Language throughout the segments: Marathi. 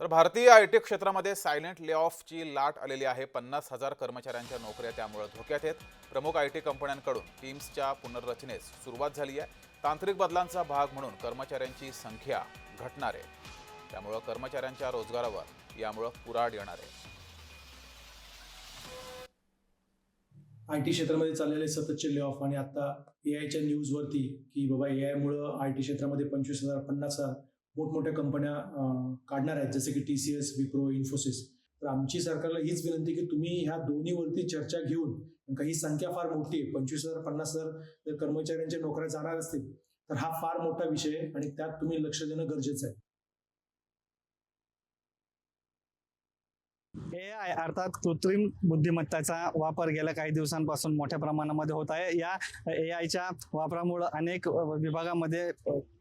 तर भारतीय आयटी क्षेत्रामध्ये सायलेंट ले ऑफची लाट आलेली आहे। 50,000 कर्मचाऱ्यांच्या नोकऱ्या त्यामुळे धोक्यात आहेत। प्रमुख आयटी कंपन्यांकडून टीम्सच्या पुनर्रचनेस सुरुवात झाली आहे। तांत्रिक बदलांचा भाग म्हणून कर्मचाऱ्यांची संख्या घटणार आहे, त्यामुळे कर्मचाऱ्यांच्या रोजगारावर यामुळे कुऱ्हाड येणार आहे। आयटी क्षेत्रामध्ये चाललेले सततचे ले ऑफ आणि आता एआयच्या न्यूजवरती की बाबा एआयमुळे आयटी क्षेत्रामध्ये 25,000 50,000 मोठमोठ्या कंपन्या काढणार आहेत, जसे की TCS, विप्रो, इन्फोसिस। तर आमची सरकारला हीच विनंती की तुम्ही ह्या दोन्हीवरती चर्चा घेऊन, ही संख्या फार मोठी आहे, 25,000 50,000 जर कर्मचाऱ्यांच्या नोकऱ्या जाणार असतील तर हा फार मोठा विषय आहे आणि त्यात तुम्ही लक्ष देणं गरजेचं आहे। AI अर्थात कृत्रिम बुद्धिमत्ताचा वापर गेल्या काही दिवसांपासून मोठ्या प्रमाणामध्ये होत आहे। या AIच्या वापरामुळे अनेक विभागामध्ये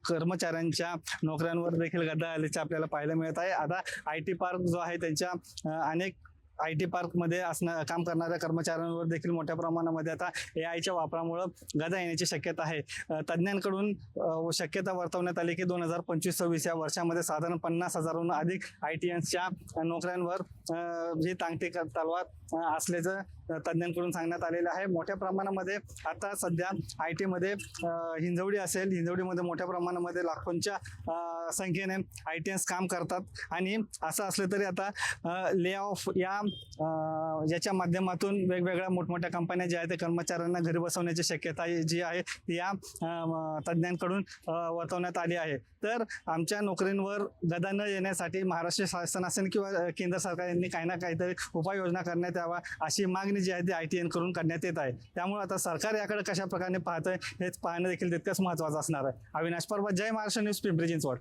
कर्मचाऱ्यांच्या नोकऱ्यांवर देखील गदा आल्याचे आपल्याला पाहायला मिळत आहे। आता IT पार्क जो आहे त्यांच्या अनेक IT पार्कमध्ये काम करणाऱ्या कर्मचाऱ्यांवर देखील मोठ्या प्रमाणामध्ये आता AIच्या वापरामुळे गदा येण्याची शक्यता आहे। तज्ज्ञांकडून शक्यता वर्तवण्यात आली की 2025-26 या वर्षामध्ये साधारण 50,000हून अधिक ITNच्या नोकऱ्यांवर जी टांगती तलवार असल्याचं तज्ज्ञांकडून सांगण्यात आलेलं आहे। मोठ्या प्रमाणामध्ये आता सध्या IT मध्ये हिंजवडी असेल, हिंजवडीमध्ये मोठ्या प्रमाणामध्ये लाखोंच्या संख्येने ITNs काम करतात आणि असं असलं तरी आता ले ऑफ याच्या माध्यमातून वेगवेगळ्या मोठमोठ्या कंपन्या ज्या आहेत ते कर्मचाऱ्यांना घरी बसवण्याची शक्यता जी आहे ती या तज्ज्ञांकडून वर्तवण्यात आली आहे। तर आमच्या नोकरींवर गदा न येण्यासाठी महाराष्ट्र शासन असेल किंवा केंद्र सरकार यांनी काही ना काहीतरी उपाययोजना करण्यात यावा अशी मागणी जी आहे ती ITN करून करण्यात येत आहे। त्यामुळे आता सरकार याकडे कशा प्रकारे पाहतंय हेच पाहणं देखील तितकंच महत्त्वाचं असणार आहे। अविनाश परब, जय महाराष्ट्र न्यूज, पिंपरी चिंचवड।